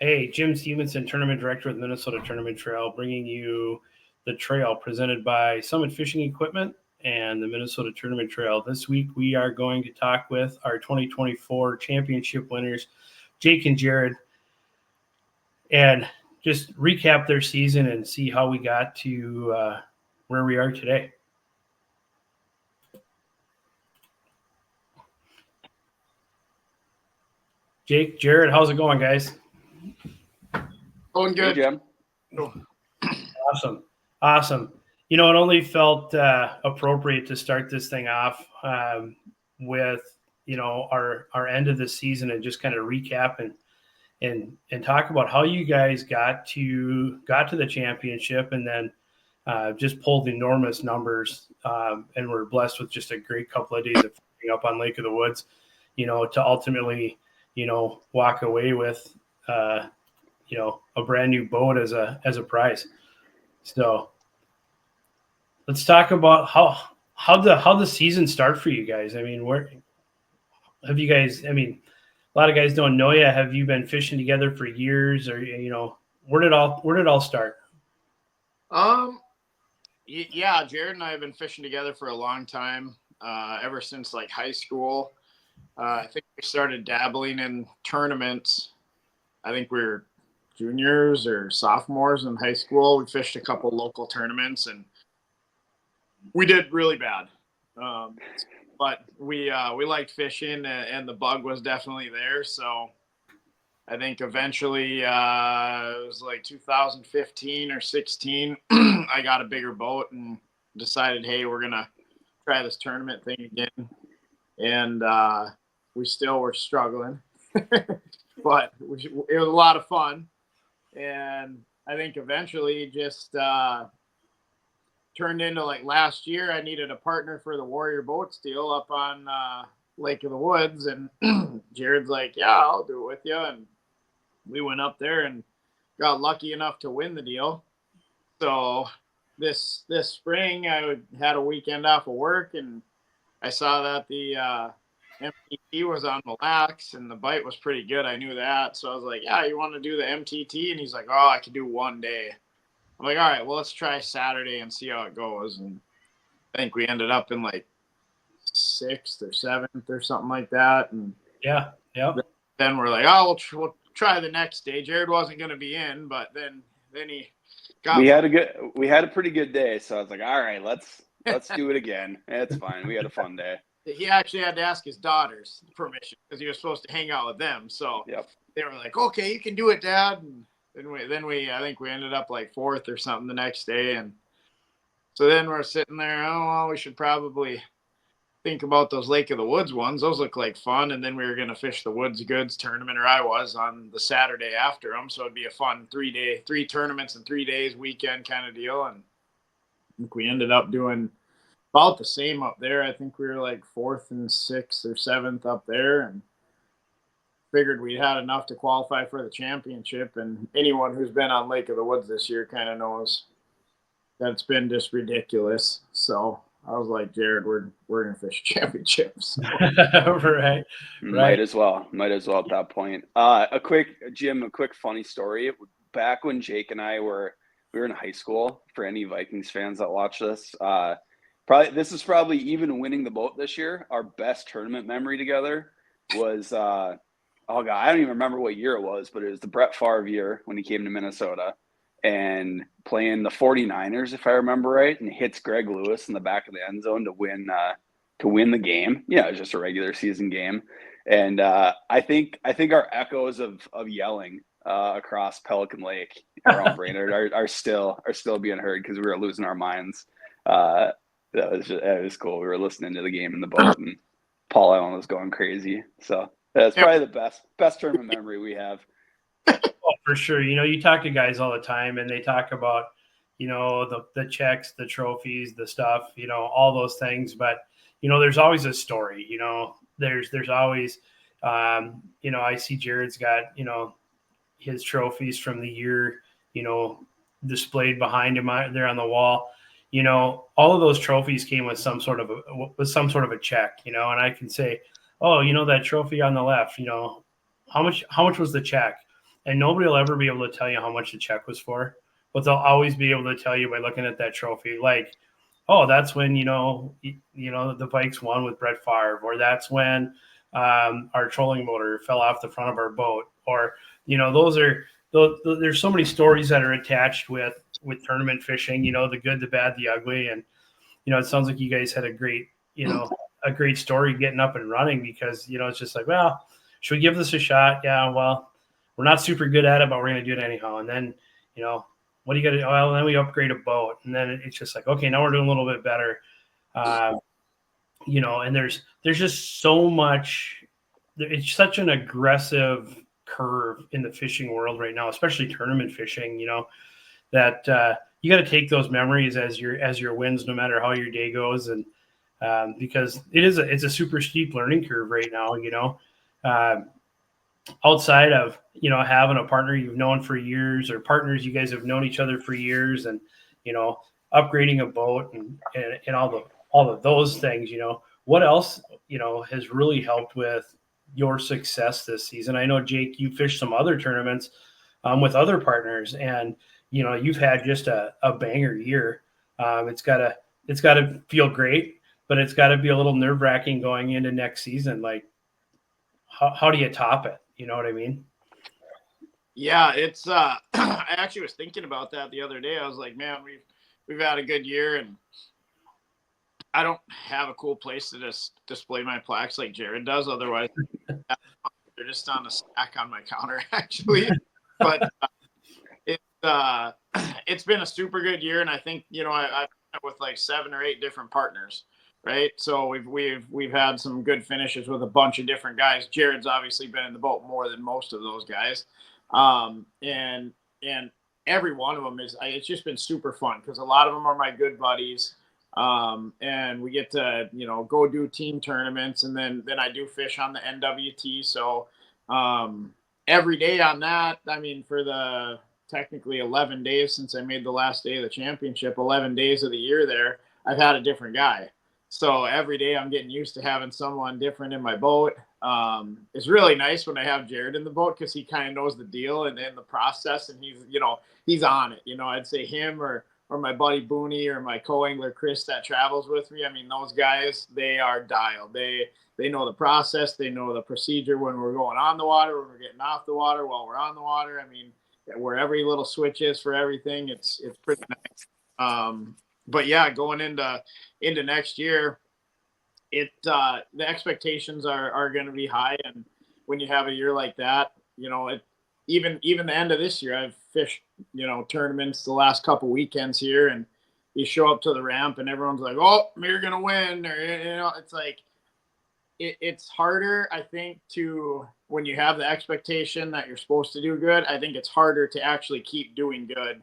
Hey, Jim Stevenson, Tournament Director with Minnesota Tournament Trail, bringing you the trail presented by Summit Fishing Equipment and the Minnesota Tournament Trail. This week, we are going to talk with our 2024 championship winners, Jake and Jared, and just recap their season and see how we got to where we are today. Jake, Jared, how's it going, guys? Going good, Jim. Awesome. You know, it only felt appropriate to start this thing off with, you know, our end of the season and just kind of recap and talk about how you guys got to the championship and then just pulled enormous numbers and were blessed with just a great couple of days of fishing up on Lake of the Woods, you know, to ultimately, you know, walk away with, you know, a brand new boat as a prize. So let's talk about how the season start for you guys. I mean, where have you guys? I mean, a lot of guys don't know you. Have you been fishing together for years, or you know, where did it all start? Yeah, Jared and I have been fishing together for a long time, ever since like high school. I think we started dabbling in tournaments. I think we were juniors or sophomores in high school. We fished a couple local tournaments and we did really bad. But we liked fishing and the bug was definitely there. So I think eventually it was like 2015 or 16. I got a bigger boat and decided, hey, we're gonna try this tournament thing again. And we still were struggling, but it was a lot of fun. And I think eventually just turned into like last year, I needed a partner for the Warrior Boats deal up on Lake of the Woods. And Jared's like, yeah, I'll do it with you. And we went up there and got lucky enough to win the deal. So this spring, I had a weekend off of work and I saw that the MTT was on Mille Lacs and the bite was pretty good. I knew that. So I was like, yeah, you want to do the MTT? And he's like, oh, I could do one day. I'm like, all right, well, let's try Saturday and see how it goes. And I think we ended up in like 6th or 7th or something like that. And yeah. Then we're like, oh, we'll try the next day. Jared wasn't going to be in, but then he got. We had a pretty good day. So I was like, all right, let's do it again. It's fine. We had a fun day. He actually had to ask his daughters permission because he was supposed to hang out with them. So They were like, okay, you can do it, Dad. And then we I think we ended up like 4th or something the next day. And so then we're sitting there, oh, well, we should probably think about those Lake of the Woods ones. Those look like fun. And then we were going to fish the Woods Goods tournament, or I was, on the Saturday after them. So it'd be a fun 3 tournaments in 3 days weekend kind of deal. And I think we ended up doing about the same up there. I think we were like 4th and 6th or 7th up there, and figured we had enough to qualify for the championship. And anyone who's been on Lake of the Woods this year kind of knows that it's been just ridiculous. So I was like, Jared, we're gonna fish championships. So. Right. Might as well at that point. Jim, a quick funny story. Back when Jake and I were in high school, for any Vikings fans that watch this, this is probably even winning the boat this year. Our best tournament memory together was, I don't even remember what year it was, but it was the Brett Favre year when he came to Minnesota and playing the 49ers, if I remember right, and hits Greg Lewis in the back of the end zone to win the game. Yeah, it was just a regular season game. And I think our echoes of yelling across Pelican Lake around Brainerd are still being heard because we were losing our minds. It was cool. We were listening to the game in the boat, and Paul Allen was going crazy. So that's probably the best tournament memory we have. Oh, for sure. You know, you talk to guys all the time, and they talk about, you know, the checks, the trophies, the stuff, you know, all those things. But you know, there's always a story. You know, there's always, you know, I see Jared's got, you know, his trophies from the year, you know, displayed behind him there on the wall. You know, all of those trophies came with some sort of a check, you know, and I can say, oh, you know, that trophy on the left, you know, how much was the check? and nobody will ever be able to tell you how much the check was for, but they'll always be able to tell you by looking at that trophy. Like, oh, that's when, the Vikes won with Brett Favre, or that's when our trolling motor fell off the front of our boat, or, there's so many stories that are attached with tournament fishing, the good, the bad, the ugly. And, it sounds like you guys had a great story getting up and running, because, it's just like, well, should we give this a shot? Yeah, well, we're not super good at it, but we're going to do it anyhow. And then, what do you got to do? Well, then we upgrade a boat. And then it's just like, okay, now we're doing a little bit better. And there's just so much, it's such an aggressive curve in the fishing world right now, especially tournament fishing, that you got to take those memories as your wins, no matter how your day goes. And because it's a super steep learning curve right now, outside of, having a partner you've known for years, or partners you guys have known each other for years, and, upgrading a boat and all of those things, what else, has really helped with your success this season? I know, Jake, you fished some other tournaments with other partners, and, you've had just a banger year. It's gotta feel great, but it's gotta be a little nerve-wracking going into next season. Like, how do you top it? You know what I mean? Yeah, it's I actually was thinking about that the other day. I was like, man, we've had a good year, and I don't have a cool place to just display my plaques like Jared does. Otherwise, they're just on a stack on my counter, actually. But it's been a super good year, and I think, I've with like 7 or 8 different partners, right? So we've had some good finishes with a bunch of different guys. Jared's obviously been in the boat more than most of those guys, and every one of them it's just been super fun, because a lot of them are my good buddies. And we get to, go do team tournaments, and then I do fish on the NWT. So, every day on that, I mean, for the technically 11 days since I made the last day of the championship, 11 days of the year there, I've had a different guy. So every day I'm getting used to having someone different in my boat. It's really nice when I have Jared in the boat, because he kind of knows the deal and the process, and he's on it. I'd say him or my buddy Booney, or my co-angler Chris that travels with me. I mean, those guys, they are dialed. They know the process. They know the procedure when we're going on the water, when we're getting off the water, while we're on the water. I mean, where every little switch is for everything, it's pretty nice. But yeah, going into next year, the expectations are going to be high. And when you have a year like that, even the end of this year, I've fished, tournaments the last couple weekends here, and you show up to the ramp and everyone's like, oh, you're going to win. Or, it's like, it's harder, I think, when you have the expectation that you're supposed to do good, I think it's harder to actually keep doing good.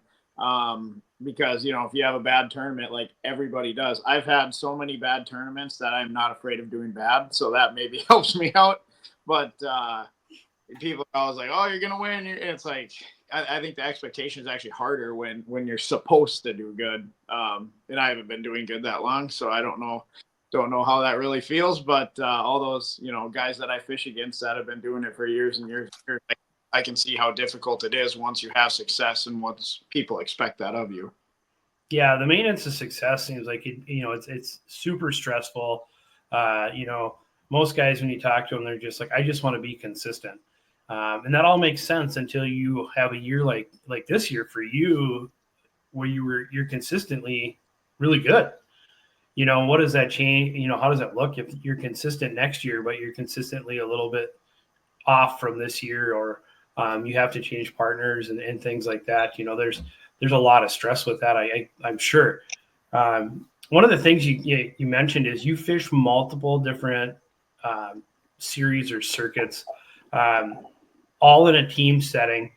Because, if you have a bad tournament, like everybody does, I've had so many bad tournaments that I'm not afraid of doing bad. So that maybe helps me out. But, people are always like, oh, you're going to win. It's like, I think the expectation is actually harder when you're supposed to do good. And I haven't been doing good that long, so I don't know how that really feels. But all those, guys that I fish against that have been doing it for years and years, I can see how difficult it is once you have success and once people expect that of you. Yeah, the maintenance of success seems like it's super stressful. Most guys, when you talk to them, they're just like, I just want to be consistent. And that all makes sense until you have a year like this year for you, where you're consistently really good. What does that change? How does that look if you're consistent next year, but you're consistently a little bit off from this year, or you have to change partners and things like that. There's a lot of stress with that. I'm sure. One of the things you mentioned is you fish multiple different series or circuits, all in a team setting.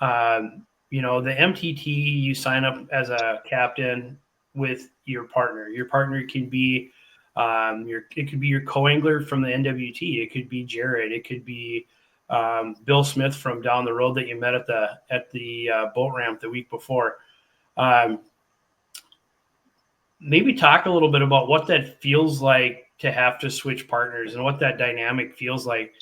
The MTT, you sign up as a captain with your partner. Your partner can be it could be your co-angler from the NWT. It could be Jared. It could be Bill Smith from down the road that you met at the boat ramp the week before. Maybe talk a little bit about what that feels like to have to switch partners and what that dynamic feels like.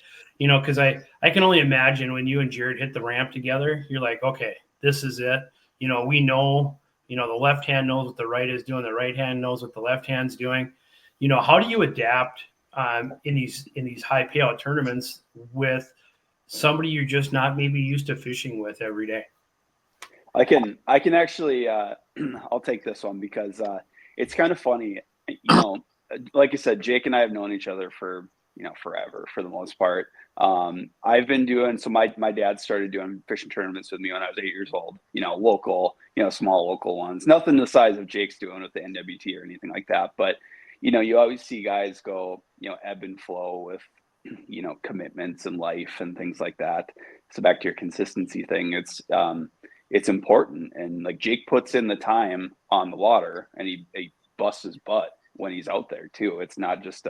you know, because I can only imagine when you and Jared hit the ramp together, you're like, okay, this is it. You know, we know, you know, the left hand knows what the right is doing, the right hand knows what the left hand's doing. You know, how do you adapt in these high payout tournaments with somebody you're just not maybe used to fishing with every day? I can actually I'll take this one because it's kind of funny. You know, like I said, Jake and I have known each other for, you know, forever for the most part. I've been doing, so my dad started doing fishing tournaments with me when I was 8 years old, you know, local, you know, small local ones, nothing the size of Jake's doing with the NWT or anything like that. But, you know, you always see guys go, you know, ebb and flow with, you know, commitments in life and things like that. So back to your consistency thing, it's important. And like Jake puts in the time on the water and he busts his butt when he's out there too. It's not just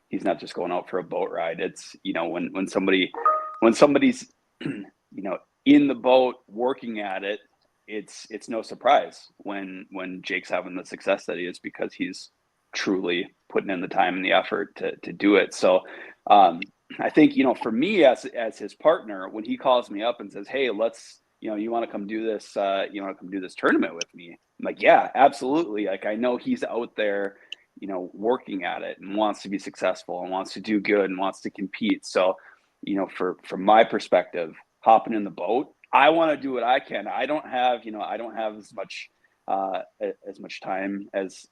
he's not just going out for a boat ride. It's, you know, when somebody's you know, in the boat working at it, it's no surprise when Jake's having the success that he is, because he's truly putting in the time and the effort to do it. So I think, you know, for me as his partner, when he calls me up and says, hey, let's, you know, you want to come do this, you want to come do this tournament with me? I'm like, yeah, absolutely. Like, I know he's out there, you know, working at it and wants to be successful and wants to do good and wants to compete. So, you know, from my perspective, hopping in the boat, I want to do what I can. I don't have, you know, I don't have as much time as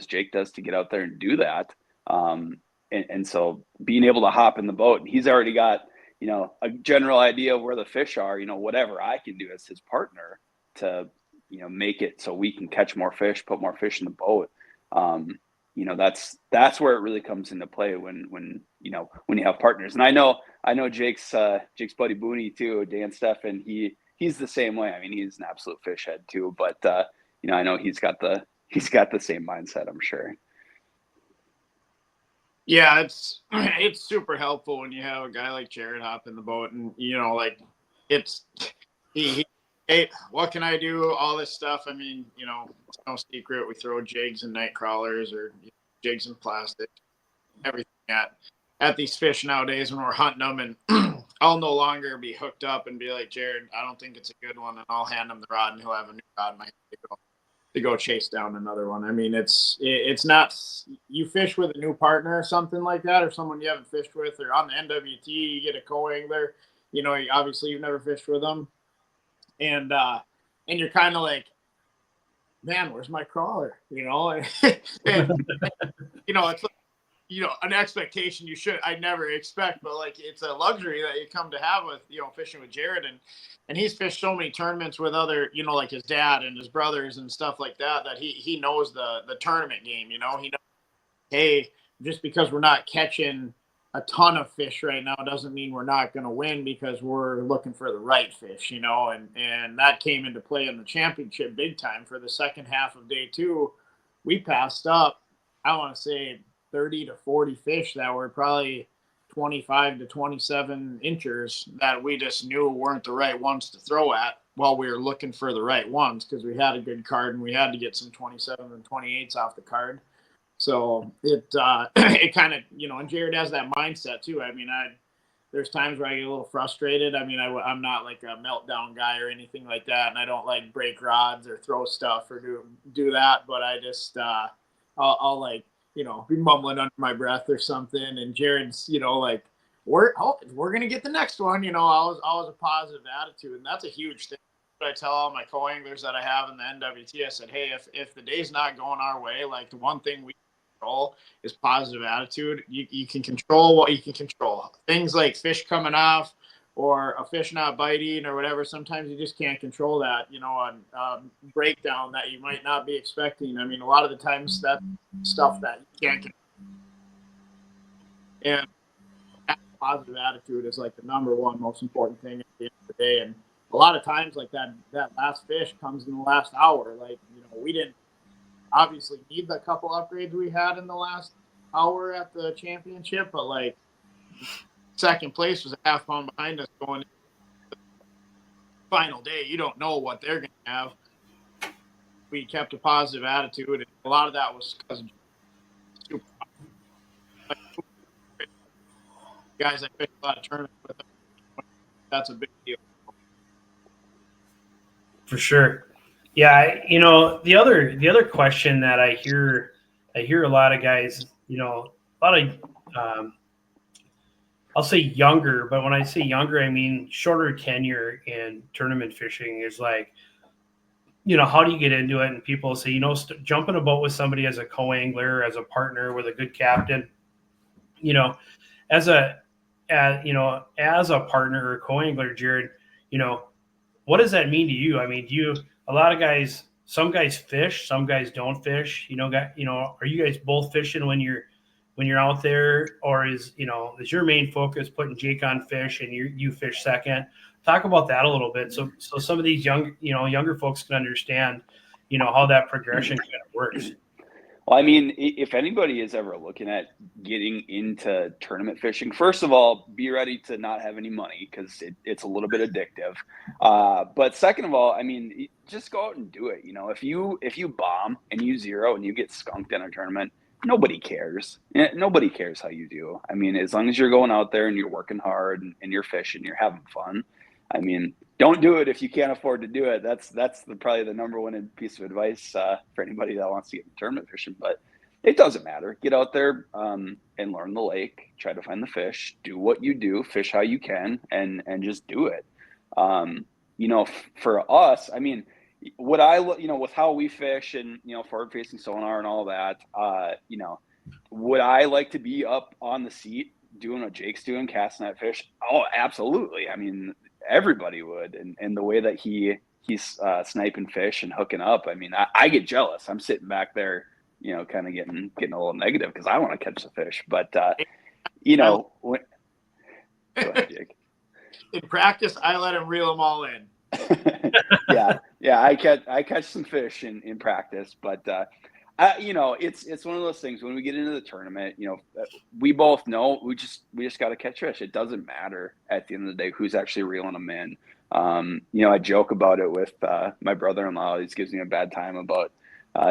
Jake does to get out there and do that. And so being able to hop in the boat, and he's already got, you know, a general idea of where the fish are, you know, whatever I can do as his partner to, you know, make it so we can catch more fish, put more fish in the boat. You know, that's where it really comes into play when, you know, when you have partners. And I know Jake's buddy Booney too, Dan Steffen, he's the same way. I mean, he's an absolute fish head too, but, you know, I know he's got the same mindset, I'm sure. Yeah, it's super helpful when you have a guy like Jared hop in the boat, and you know, like it's he hey, what can I do? All this stuff. I mean, you know, it's no secret we throw jigs and night crawlers or jigs and plastic, everything at these fish nowadays when we're hunting them, and I'll no longer be hooked up and be like, Jared, I don't think it's a good one, and I'll hand him the rod and he'll have a new rod in my hand to go chase down another one. I mean, it's not, you fish with a new partner or something like that, or someone you haven't fished with, or on the NWT, you get a co-angler, you know, obviously you've never fished with them. And you're kind of like, man, where's my crawler? You know, and you know, it's like, you know, an expectation I never expect, but like it's a luxury that you come to have with, you know, fishing with Jared, and he's fished so many tournaments with other, you know, like his dad and his brothers and stuff like that, that he knows the tournament game. You know, he knows, hey, just because we're not catching a ton of fish right now doesn't mean we're not going to win, because we're looking for the right fish, you know, and that came into play in the championship big time. For the second half of day 2, we passed up, I want to say 30 to 40 fish that were probably 25 to 27 inchers that we just knew weren't the right ones to throw at while we were looking for the right ones, because we had a good card and we had to get some 27 and 28s off the card. So it it kind of, you know, and Jared has that mindset too. I mean, there's times where I get a little frustrated. I mean, I'm not like a meltdown guy or anything like that, and I don't like break rods or throw stuff or do that. But I just I'll like, you know, be mumbling under my breath or something. And Jared's, you know, like, we're gonna get the next one. You know, always a positive attitude, and that's a huge thing. But I tell all my co-anglers that I have in the NWT, I said, hey, if the day's not going our way, like the one thing we control is positive attitude. You can control what you can control. Things like fish coming off or a fish not biting or whatever, sometimes you just can't control that, you know, breakdown that you might not be expecting. I mean, a lot of the times that stuff that you can't control. And that positive attitude is like the number one most important thing at the end of the day. And a lot of times, like that last fish comes in the last hour. Like, you know, we didn't obviously need the couple upgrades we had in the last hour at the championship, but like second place was a half pound behind us going into the final day. You don't know what they're going to have. We kept a positive attitude, and a lot of that was because of guys I fish a lot of tournaments with, that's a big deal. For sure. Yeah, the other question that I hear a lot of guys, a lot of I'll say younger, but when I say younger, I mean shorter tenure in tournament fishing is like, how do you get into it? And people say, jump in a boat with somebody as a co-angler, as a partner with a good captain, as a, as a partner or co-angler, Jared, what does that mean to you? I mean, a lot of guys, some guys fish, some guys don't fish, are you guys both fishing when you're out there, or is your main focus putting Jake on fish and you fish second? Talk about that a little bit. So some of these younger folks can understand, how that progression kind of works. Well, I mean, if anybody is ever looking at getting into tournament fishing, first of all, be ready to not have any money because it's a little bit addictive. But second of all, I mean, just go out and do it. If you bomb and you zero and you get skunked in a tournament, nobody cares. Nobody cares how you do. I mean, as long as you're going out there and you're working hard and you're fishing, you're having fun. I mean, don't do it if you can't afford to do it. That's probably the number one piece of advice for anybody that wants to get into tournament fishing. But it doesn't matter. Get out there and learn the lake. Try to find the fish. Do what you do. Fish how you can, and just do it. For us, I mean, what with how we fish and forward facing sonar and all that, would I like to be up on the seat doing what Jake's doing, casting that fish? Oh, absolutely. I mean, everybody would, and the way that he's sniping fish and hooking up, I mean, I get jealous. I'm sitting back there, kind of getting a little negative because I want to catch the fish. But go ahead, Jake. In practice, I let him reel them all in. yeah, I catch some fish in practice, but it's one of those things when we get into the tournament, we both know we just got to catch fish. It doesn't matter at the end of the day who's actually reeling them in. I joke about it with my brother-in-law. He gives me a bad time about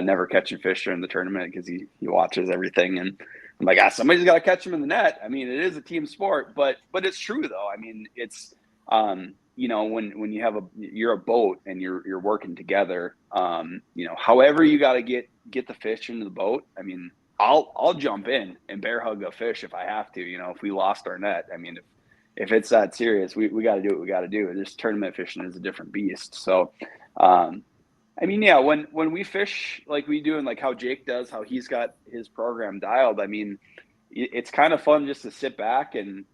never catching fish during the tournament because he watches everything, and I'm like, somebody's got to catch them in the net. I mean, it is a team sport, but it's true though. I mean, it's when you're a boat and you're working together, however you got to get the fish into the boat. I mean, I'll jump in and bear hug a fish if I have to, if we lost our net. I mean, if it's that serious, we got to do what we got to do. This tournament fishing is a different beast. So, I mean, yeah, when we fish like we do and like how Jake does, how he's got his program dialed, I mean, it's kind of fun just to sit back and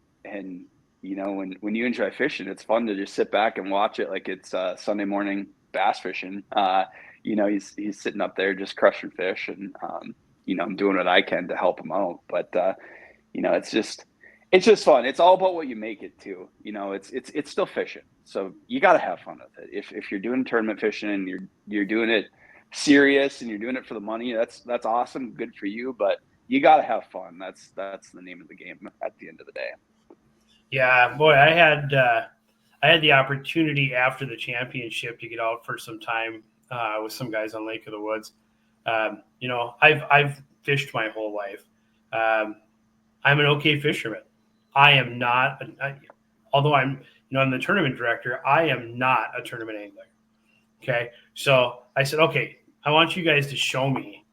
when you enjoy fishing, it's fun to just sit back and watch it like it's Sunday morning bass fishing. He's sitting up there just crushing fish, and I'm doing what I can to help him out. But it's just fun. It's all about what you make it to. It's still fishing, so you got to have fun with it. If you're doing tournament fishing and you're doing it serious and you're doing it for the money, that's awesome, good for you. But you got to have fun. That's the name of the game at the end of the day. Yeah, boy, I had the opportunity after the championship to get out for some time with some guys on Lake of the Woods. I've fished my whole life. I'm an okay fisherman. I am not, although I'm the tournament director, I am not a tournament angler. Okay, so I said, okay, I want you guys to show me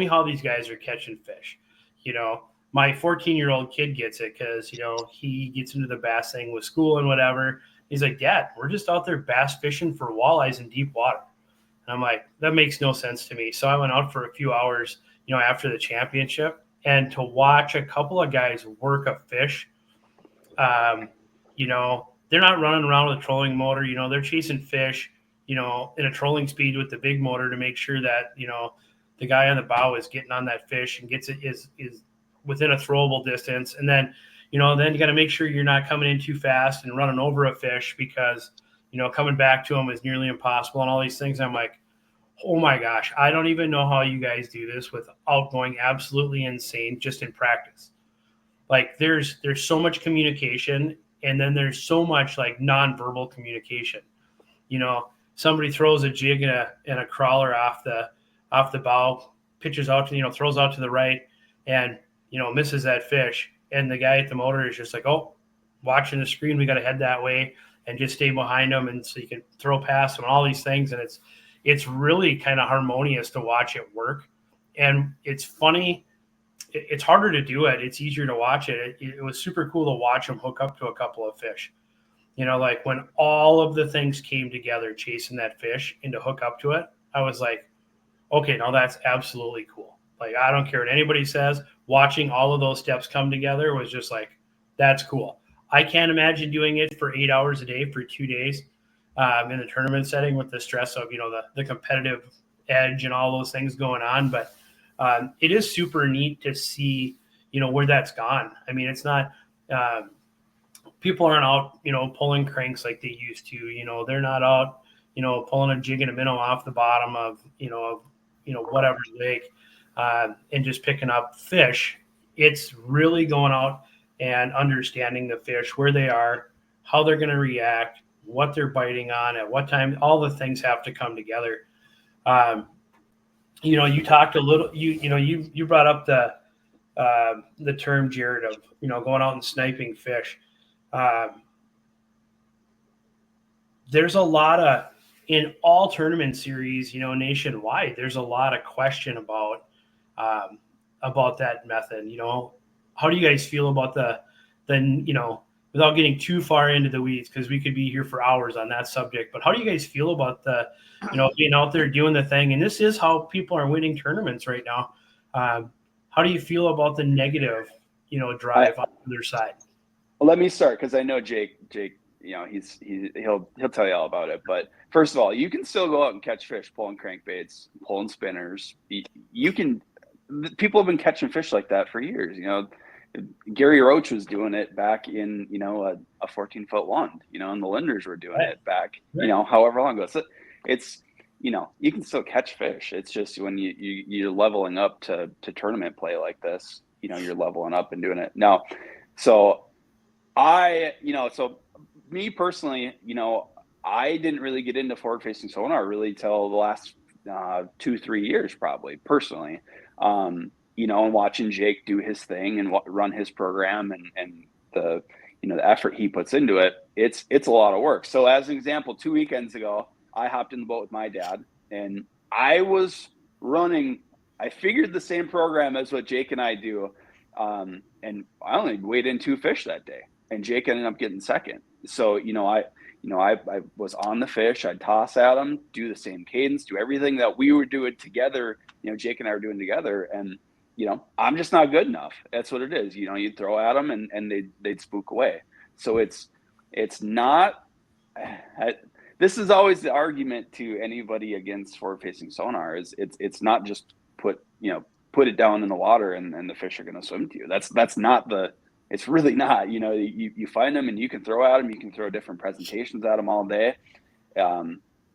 how these guys are catching fish. My 14-year-old kid gets it because, he gets into the bass thing with school and whatever. He's like, Dad, we're just out there bass fishing for walleyes in deep water. And I'm like, that makes no sense to me. So I went out for a few hours, after the championship, and to watch a couple of guys work a fish, they're not running around with a trolling motor. They're chasing fish, in a trolling speed with the big motor to make sure that, the guy on the bow is getting on that fish and gets it is within a throwable distance. And then, then you got to make sure you're not coming in too fast and running over a fish because, coming back to them is nearly impossible and all these things. I'm like, oh my gosh, I don't even know how you guys do this without going absolutely insane just in practice. Like there's so much communication, and then there's so much like nonverbal communication. Somebody throws a jig and a crawler off the bow, pitches out to, throws out to the right and, misses that fish. and the guy at the motor is just like, oh, watching the screen, we got to head that way and just stay behind them, and so you can throw past them and all these things. And it's really kind of harmonious to watch it work. And it's funny. It's harder to do it. It's easier to watch it. It was super cool to watch them hook up to a couple of fish. Like when all of the things came together chasing that fish and to hook up to it, I was like, okay, now that's absolutely cool. Like, I don't care what anybody says. Watching all of those steps come together was just like, that's cool. I can't imagine doing it for 8 hours a day for 2 days in the tournament setting with the stress of, the competitive edge and all those things going on. But it is super neat to see, where that's gone. I mean, it's not people aren't out, pulling cranks like they used to. They're not out, pulling a jig and a minnow off the bottom of, whatever lake and just picking up fish. It's really going out and understanding the fish, where they are, how they're going to react, what they're biting on, at what time. All the things have to come together. You talked a little. You brought up the term, Jared, of going out and sniping fish. There's a lot of, in all tournament series, nationwide, there's a lot of question about that method. How do you guys feel about the without getting too far into the weeds, because we could be here for hours on that subject, but how do you guys feel about the, being out there doing the thing? And this is how people are winning tournaments right now. How do you feel about the negative, drive on their side? Well, let me start, because I know Jake, he'll tell you all about it. But first of all, you can still go out and catch fish, pulling crankbaits, pulling spinners. People have been catching fish like that for years. Gary Roach was doing it back in, a 14-foot wand, and the Linders were doing it back, however long ago. So it's, you can still catch fish. It's just when you're leveling up to tournament play like this, you're leveling up and doing it. Now, so me personally, I didn't really get into forward-facing sonar really till the last 2-3 years, probably, personally. And watching Jake do his thing and run his program and the effort he puts into it, it's a lot of work. So as an example, 2 weekends ago, I hopped in the boat with my dad, and I was running, I figured the same program as what Jake and I do. And I only weighed in 2 fish that day, and Jake ended up getting second. So, I was on the fish, I'd toss at them, do the same cadence, do everything that we were doing together, Jake and I were doing together. And, I'm just not good enough. That's what it is. You'd throw at them and they'd spook away. So it's not, this is always the argument to anybody against forward-facing sonar is it's not just put it down in the water and the fish are going to swim to you. That's not it's really not. You find them and you can throw at them. You can throw different presentations at them all day.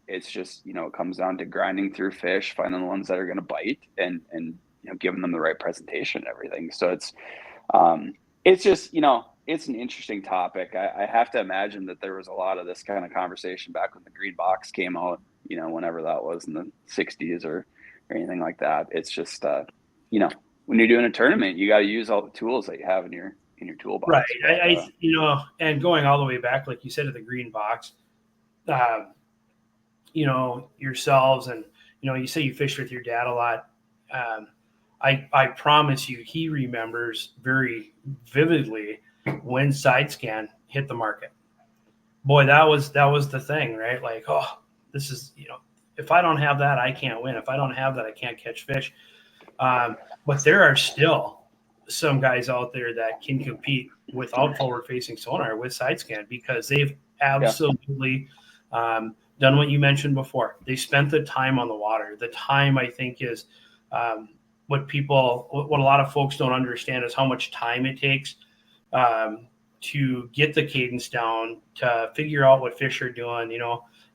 It's just, it comes down to grinding through fish, finding the ones that are going to bite and giving them the right presentation and everything. So it's just, it's an interesting topic. I have to imagine that there was a lot of this kind of conversation back when the green box came out, whenever that was in the 60s or anything like that. It's just, when you're doing a tournament, you got to use all the tools that you have in your toolbox. Right. But, and going all the way back, like you said, to the green box, yourselves and, you say you fish with your dad a lot. I promise you, he remembers very vividly when side scan hit the market. Boy, that was the thing, right? Like, oh, this is, if I don't have that, I can't win. If I don't have that, I can't catch fish. But there are still some guys out there that can compete without forward-facing sonar with side scan, because they've absolutely done what you mentioned before. They spent the time on the water. The time, I think, is what a lot of folks don't understand is how much time it takes to get the cadence down, to figure out what fish are doing.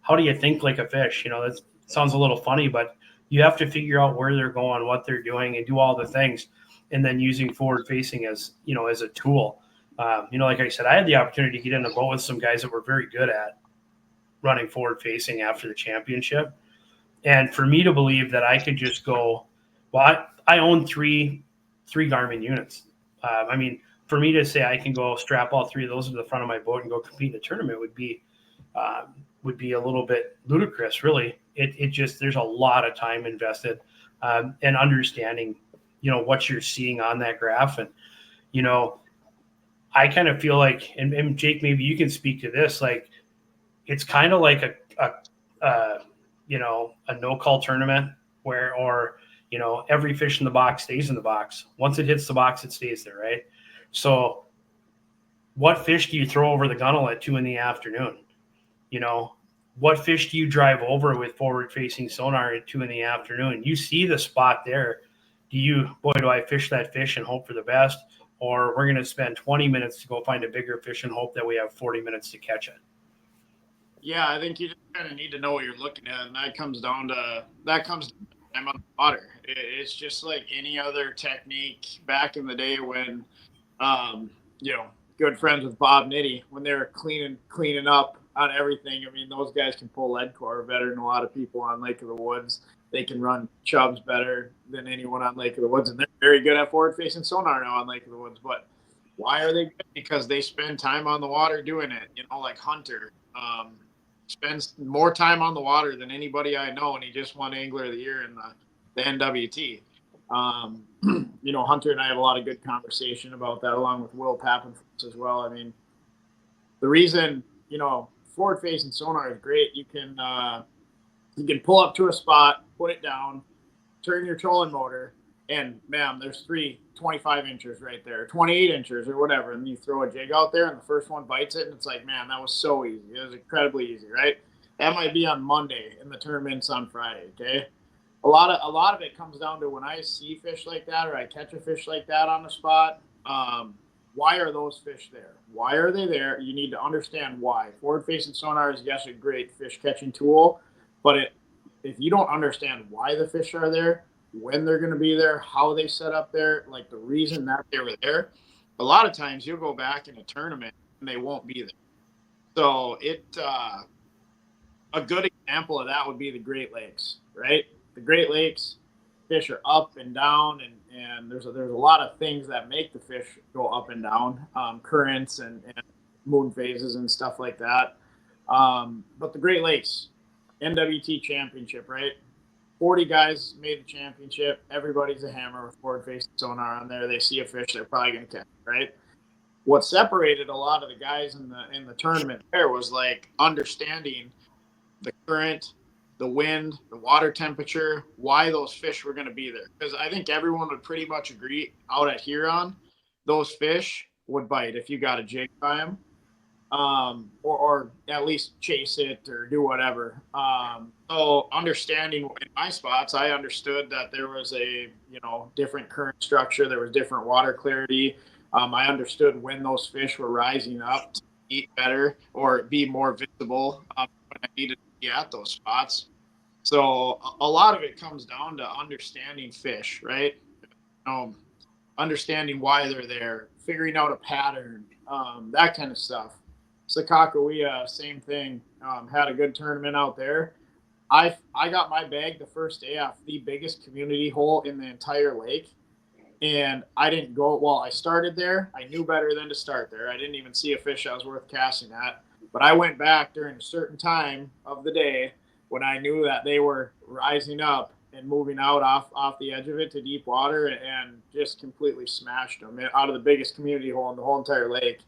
How do you think like a fish? That sounds a little funny, but you have to figure out where they're going, what they're doing, and do all the things. And then using forward facing as a tool. Like I said, I had the opportunity to get in a boat with some guys that were very good at running forward facing after the championship. And for me to believe that I could just go, well, I own three Garmin units. for me to say I can go strap all 3 of those to the front of my boat and go compete in a tournament would be a little bit ludicrous, really. It just, there's a lot of time invested and understanding, what you're seeing on that graph. And, I kind of feel like, and Jake, maybe you can speak to this, like, it's kind of like a no-call tournament or every fish in the box stays in the box. Once it hits the box, it stays there, right? So what fish do you throw over the gunnel at 2 p.m? What fish do you drive over with forward-facing sonar at 2 p.m? You see the spot there. Do I fish that fish and hope for the best? Or we're going to spend 20 minutes to go find a bigger fish and hope that we have 40 minutes to catch it? Yeah, I think you just kind of need to know what you're looking at, and that comes down to time on the water. It's just like any other technique back in the day when, good friends with Bob Nitty, when they were cleaning up on everything. I mean, those guys can pull lead core better than a lot of people on Lake of the Woods. They can run chubs better than anyone on Lake of the Woods, and they're very good at forward-facing sonar now on Lake of the Woods. But why are they good? Because they spend time on the water doing it. Like Hunter spends more time on the water than anybody I know, and he just won Angler of the Year in the NWT. Hunter and I have a lot of good conversation about that, along with Will Pappenfuss as well. I mean, the reason forward-facing sonar is great. You can pull up to a spot, put it down, turn your trolling motor, and bam, there's 3 25 inches right there, 28 inches or whatever, and you throw a jig out there, and the first one bites it, and it's like, man, that was so easy. It was incredibly easy, right? That might be on Monday, and the tournament's on Friday. Okay, a lot of it comes down to when I see fish like that, or I catch a fish like that on the spot. Why are those fish there? Why are they there? You need to understand why. Forward-facing sonar is, yes, a great fish catching tool, but if you don't understand why the fish are there, when they're going to be there, how they set up there, like the reason that they were there, a lot of times you'll go back in a tournament and they won't be there. So a good example of that would be the Great Lakes, right? The Great Lakes fish are up and down, and there's a lot of things that make the fish go up and down, currents and moon phases and stuff like that. But the Great Lakes NWT championship, right? 40 guys made the championship. Everybody's a hammer with forward-facing sonar on there. They see a fish, they're probably going to catch it, right? What separated a lot of the guys in the tournament there was like understanding the current, the wind, the water temperature, why those fish were going to be there. Because I think everyone would pretty much agree out at Huron, those fish would bite if you got a jig by them. Or at least chase it or do whatever. So understanding in my spots, I understood that there was a, different current structure. There was different water clarity. I understood when those fish were rising up to eat better or be more visible when I needed to be at those spots. So a lot of it comes down to understanding fish, right? Understanding why they're there, figuring out a pattern, that kind of stuff. Sakakawea, same thing. Had a good tournament out there. I got my bag the first day off the biggest community hole in the entire lake, and I didn't go. Well, I started there. I knew better than to start there. I didn't even see a fish I was worth casting at. But I went back during a certain time of the day when I knew that they were rising up and moving out off the edge of it to deep water, and just completely smashed them out of the biggest community hole in the whole entire lake.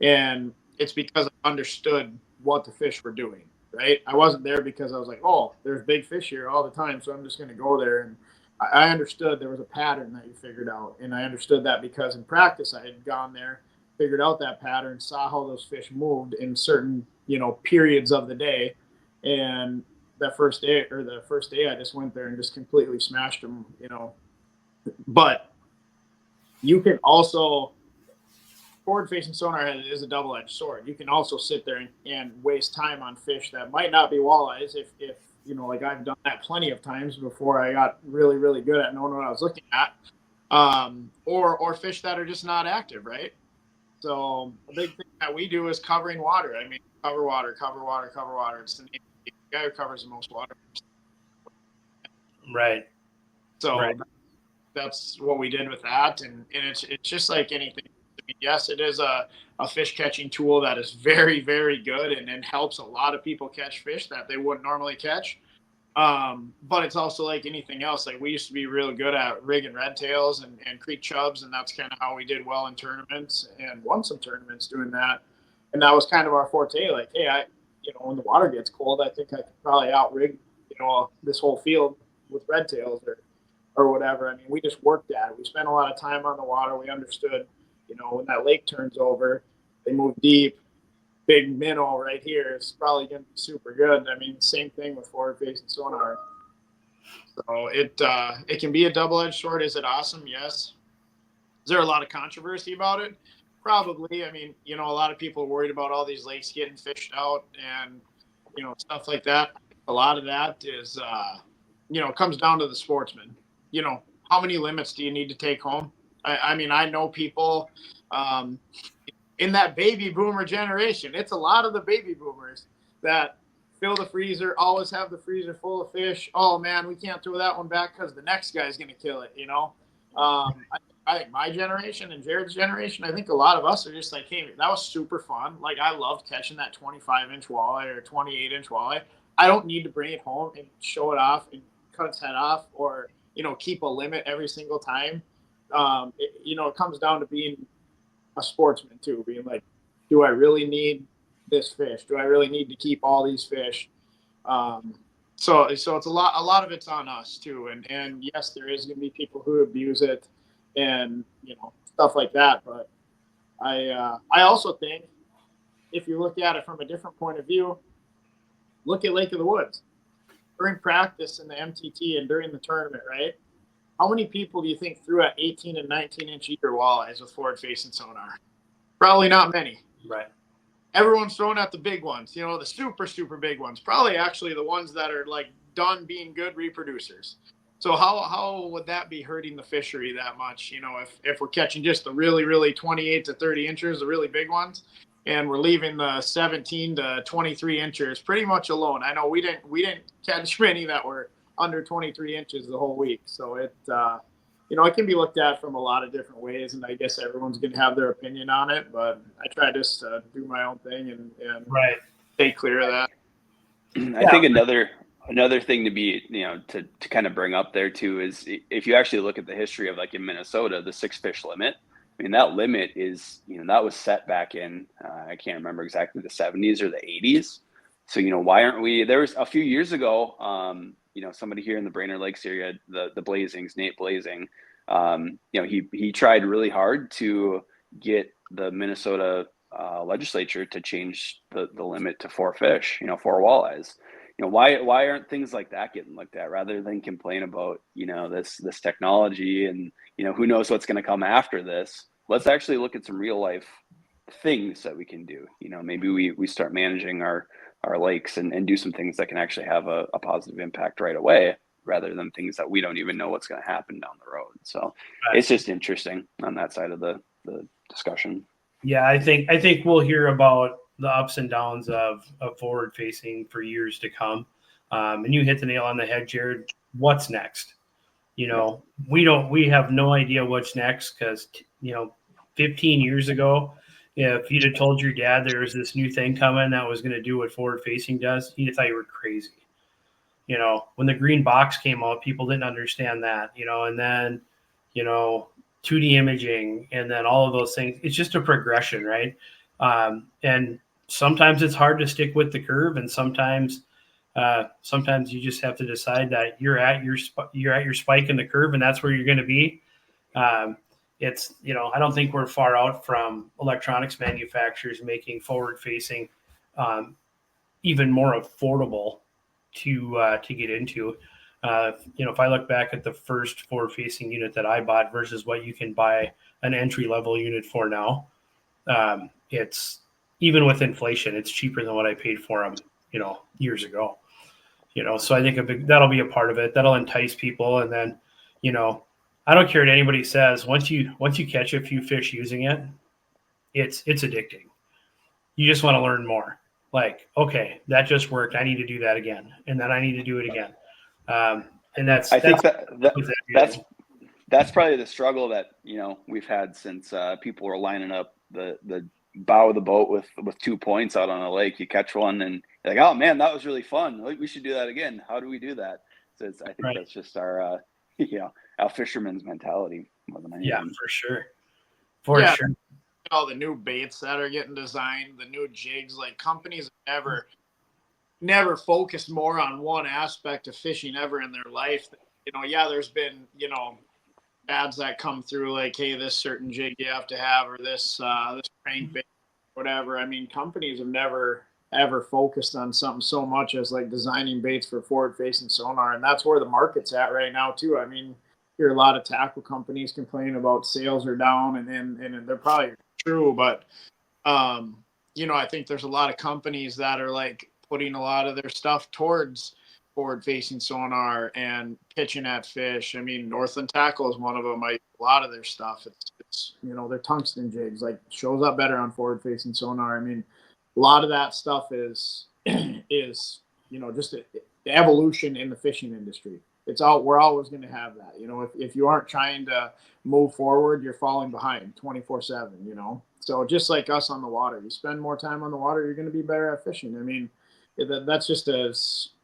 And it's because I understood what the fish were doing, right? I wasn't there because I was like, oh, there's big fish here all the time, so I'm just going to go there. And I understood there was a pattern that you figured out. And I understood that because in practice I had gone there, figured out that pattern, saw how those fish moved in certain, periods of the day. And the first day I just went there and just completely smashed them, But you can also, forward-facing sonar is a double-edged sword. You can also sit there and waste time on fish that might not be walleyes if like I've done that plenty of times before I got really, really good at knowing what I was looking at, or fish that are just not active, right? So a big thing that we do is covering water. I mean, cover water. It's the guy who covers the most water. Right. So That's what we did with that, and it's just like anything. mean, yes, it is a fish catching tool that is very, very good and helps a lot of people catch fish that they wouldn't normally catch. But it's also like anything else. Like we used to be really good at rigging red tails and creek chubs, and that's kind of how we did well in tournaments and won some tournaments doing that. And that was kind of our forte. Like, hey, when the water gets cold, I think I could probably outrig, this whole field with red tails or whatever. I mean, we just worked at it. We spent a lot of time on the water. We understood, when that lake turns over, they move deep. Big minnow right here is probably going to be super good. I mean, same thing with forward-facing sonar. So it can be a double-edged sword. Is it awesome? Yes. Is there a lot of controversy about it? Probably. I mean, a lot of people are worried about all these lakes getting fished out and, stuff like that. A lot of that is, comes down to the sportsman. How many limits do you need to take home? I mean, I know people in that baby boomer generation. It's a lot of the baby boomers that fill the freezer, always have the freezer full of fish. Oh, man, we can't throw that one back because the next guy's going to kill it, I think my generation and Jared's generation, I think a lot of us are just like, hey, that was super fun. Like, I loved catching that 25-inch walleye or 28-inch walleye. I don't need to bring it home and show it off and cut its head off or, keep a limit every single time. It comes down to being a sportsman too, being like, do I really need this fish? Do I really need to keep all these fish? So it's a lot of it's on us too. And yes, there is going to be people who abuse it and, stuff like that. But I also think if you look at it from a different point of view, look at Lake of the Woods during practice in the MTT and during the tournament, right? How many people do you think threw at 18 and 19-inch eater walleyes with forward-facing sonar? Probably not many. Right. Everyone's throwing at the big ones, the super, super big ones. Probably actually the ones that are like done being good reproducers. So how would that be hurting the fishery that much? If we're catching just the really, really 28 to 30 inchers, the really big ones, and we're leaving the 17 to 23 inchers pretty much alone. I know we didn't catch many that were under 23 inches the whole week. So it can be looked at from a lot of different ways, and I guess everyone's going to have their opinion on it, but I try just to do my own thing and right. Stay clear of that. I think another thing to be, to kind of bring up there too, is if you actually look at the history of like in Minnesota, the 6 fish limit, I mean, that limit is, that was set back in, I can't remember exactly the 70s or the 80s. So, why aren't we, there was a few years ago, somebody here in the Brainerd Lakes area, the Blazings, Nate Blazing, he tried really hard to get the Minnesota legislature to change the limit to 4 fish, 4 walleyes. Why aren't things like that getting looked at rather than complain about, this technology and, who knows what's going to come after this? Let's actually look at some real life things that we can do. Maybe we start managing our lakes and do some things that can actually have a positive impact right away rather than things that we don't even know what's going to happen down the road. So It's just interesting on that side of the discussion. Yeah, I think we'll hear about the ups and downs of forward facing for years to come. And you hit the nail on the head, Jared. What's next? We have no idea what's next because, 15 years ago, if you'd have told your dad there was this new thing coming that was going to do what forward facing does, he'd have thought you were crazy. When the green box came out, people didn't understand that, and then, 2D imaging and then all of those things. It's just a progression, right? And sometimes it's hard to stick with the curve, and sometimes you just have to decide that you're at your spike in the curve, and that's where you're going to be. It's I don't think we're far out from electronics manufacturers making forward facing even more affordable to get into. If I look back at the first forward facing unit that I bought versus what you can buy an entry level unit for now, it's even with inflation, it's cheaper than what I paid for them, years ago. So I think that'll be a part of it. That'll entice people, and then, I don't care what anybody says. Once you catch a few fish using it, it's addicting. You just want to learn more. Like, okay, that just worked. I need to do that again, and then I need to do it again. And that's that's probably the struggle that, you know, we've had since people were lining up the bow of the boat with 2 points out on a lake. You catch one and you're like, oh man, that was really fun. Like, we should do that again. How do we do that? So I think Right. that's just our, you know, our fisherman's mentality more than anything. Yeah, for sure. For Yeah. sure. All the new baits that are getting designed, the new jigs, like companies have never focused more on one aspect of fishing ever in their life. You know, yeah, there's been, you know, ads that come through like, hey, this certain jig you have to have, or this crankbait, whatever. I mean, companies have never ever focused on something so much as like designing baits for forward facing sonar, and that's where the market's at right now too. I mean, hear a lot of tackle companies complain about sales are down, and they're probably true, but you know, I think there's a lot of companies that are like putting a lot of their stuff towards forward facing sonar and pitching at fish. I mean, Northland Tackle is one of them. A lot of their stuff, it's you know, their tungsten jigs like shows up better on forward facing sonar. I mean, a lot of that stuff is is, you know, just the evolution in the fishing industry. It's all, we're always going to have that. You know, if you aren't trying to move forward, you're falling behind 24/7, you know? So just like us on the water, you spend more time on the water, you're going to be better at fishing. I mean, that's just a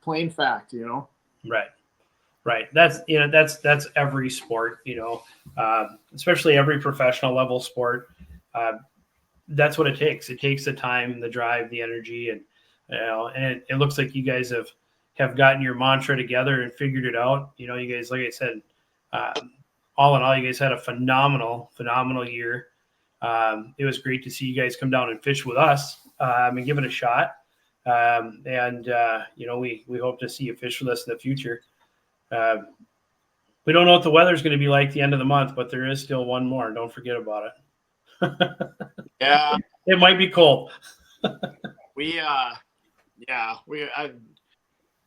plain fact, you know? Right. Right. That's, you know, that's every sport, you know, especially every professional level sport. That's what it takes. It takes the time, the drive, the energy, and, you know, and it looks like you guys have gotten your mantra together and figured it out. You know, you guys, like I said, all in all, you guys had a phenomenal year. It was great to see you guys come down and fish with us and give it a shot. You know, we hope to see you fish with us in the future. We don't know what the weather's going to be like the end of the month, but there is still one more. Don't forget about it. Yeah. It might be cold.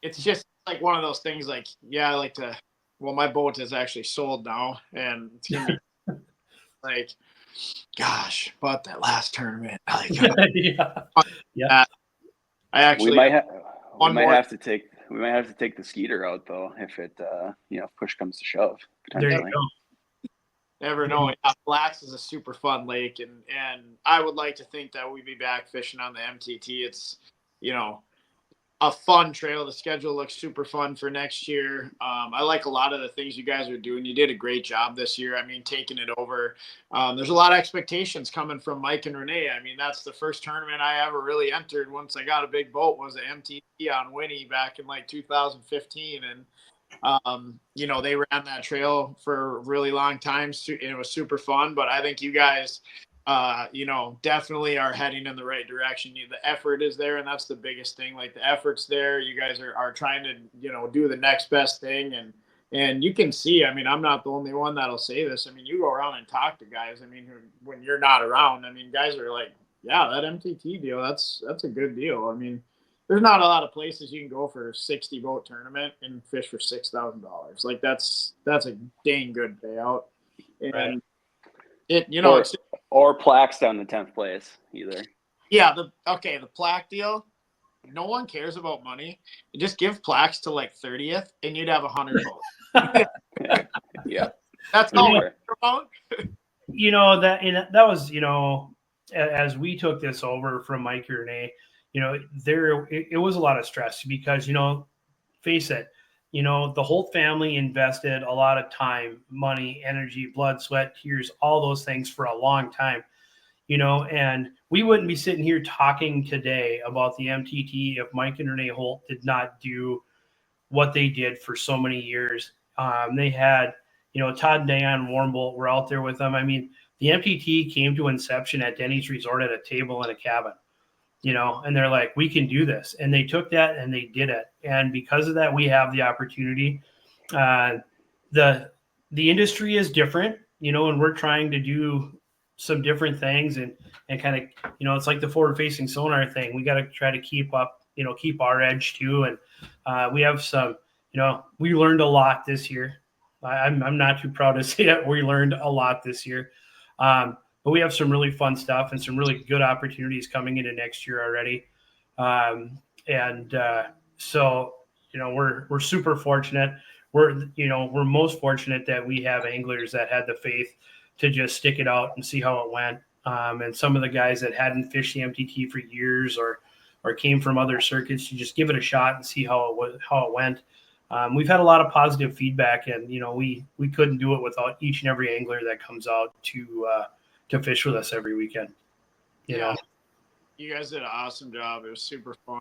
It's just like one of those things like, yeah, I like to, well, my boat is actually sold now, and it's going to be like, gosh, but that last tournament, like, Yeah. I actually, we might have to take the Skeeter out though, if it you know, push comes to shove. There you go. Never know. Yeah, Blacks is a super fun lake, and I would like to think that we'd be back fishing on the MTT. It's, you know, a fun trail. The schedule looks super fun for next year. I like a lot of the things you guys are doing. You did a great job this year. I mean, taking it over. There's a lot of expectations coming from Mike and Renee. I mean, that's the first tournament I ever really entered once I got a big boat, was the MTT on Winnie back in like 2015. And you know, they ran that trail for a really long time, and it was super fun. But I think you guys, you know, definitely are heading in the right direction. The effort is there, and that's the biggest thing. Like, the effort's there. You guys are trying to, you know, do the next best thing, and you can see. I mean, I'm not the only one that'll say this. I mean, you go around and talk to guys. I mean, when you're not around, I mean, guys are like, yeah, that MTT deal, that's a good deal. I mean, there's not a lot of places you can go for a 60 boat tournament and fish for $6,000. Like, that's a dang good payout. And Right. it, you know, or plaques down to 10th place either. Yeah, the plaque deal. No one cares about money. You just give plaques to like 30th, and you'd have 100 votes. Yeah, That's all it's about. You know, that was, you know, as we took this over from Mike and Renee, you know, it was a lot of stress because, you know, face it, you know, the whole family invested a lot of time, money, energy, blood, sweat, tears, all those things for a long time, you know, and we wouldn't be sitting here talking today about the MTT if Mike and Renee Holt did not do what they did for so many years. They had, you know, Todd and Diane Warmbolt were out there with them. I mean, the MTT came to inception at Denny's Resort at a table in a cabin, you know, and they're like, we can do this. And they took that and they did it. And because of that, we have the opportunity. The industry is different, you know, and we're trying to do some different things and kind of, you know, it's like the forward facing sonar thing. We got to try to keep up, you know, keep our edge too. And we have some, you know, we learned a lot this year. I'm not too proud to say that we learned a lot this year. But we have some really fun stuff and some really good opportunities coming into next year already. So, you know, we're super fortunate. we're most fortunate that we have anglers that had the faith to just stick it out and see how it went. And some of the guys that hadn't fished the MTT for years or came from other circuits to just give it a shot and see how it went. We've had a lot of positive feedback, and we couldn't do it without each and every angler that comes out to fish with us every weekend. You know, you guys did an awesome job. It was super fun.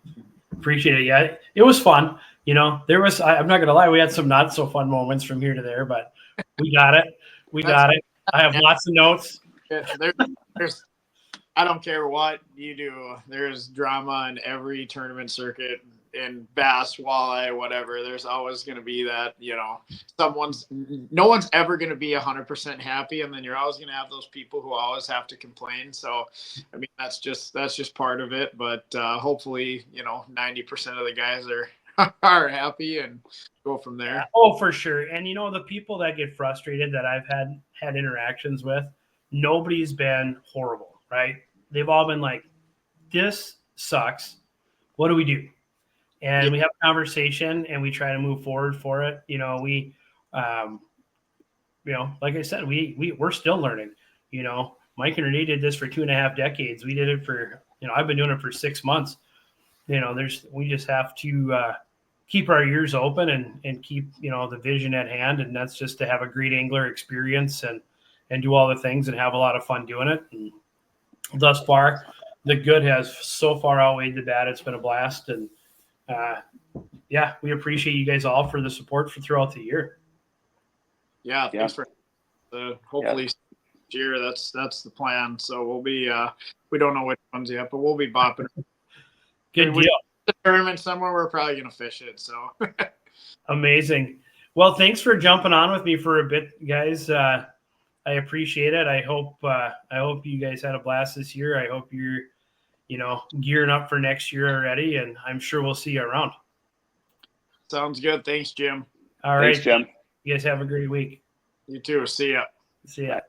Appreciate it. Yeah, it was fun. There was, I'm not gonna lie, we had some not so fun moments from here to there, but we got it. I have lots of notes. There's I don't care what you do. There's drama in every tournament circuit, in bass, walleye, whatever. There's always going to be that, no one's ever going to be 100% happy. And then you're always going to have those people who always have to complain. So, I mean, that's just part of it. But hopefully, 90% of the guys are happy and go from there. Oh, for sure. And, the people that get frustrated that I've had interactions with, nobody's been horrible, right? They've all been like, this sucks. What do we do? And we have a conversation and we try to move forward for it. Like I said, we're still learning. Mike and Renee did this for 2.5 decades. We did it for, I've been doing it for 6 months. We just have to keep our ears open and keep, the vision at hand. And that's just to have a great angler experience and do all the things and have a lot of fun doing it. And thus far, the good has so far outweighed the bad. It's been a blast. And we appreciate you guys all for the support throughout the year. Yeah, thanks for hopefully next year. That's the plan. So we'll be we don't know which ones yet, but we'll be bopping. Good deal. The tournament somewhere, we're probably gonna fish it. So amazing. Well, thanks for jumping on with me for a bit, guys. I appreciate it. I hope you guys had a blast this year. I hope you're gearing up for next year already, and I'm sure we'll see you around. Sounds good. Thanks, Jim. All right. Thanks, Jim. You guys have a great week. You too. See ya. See ya.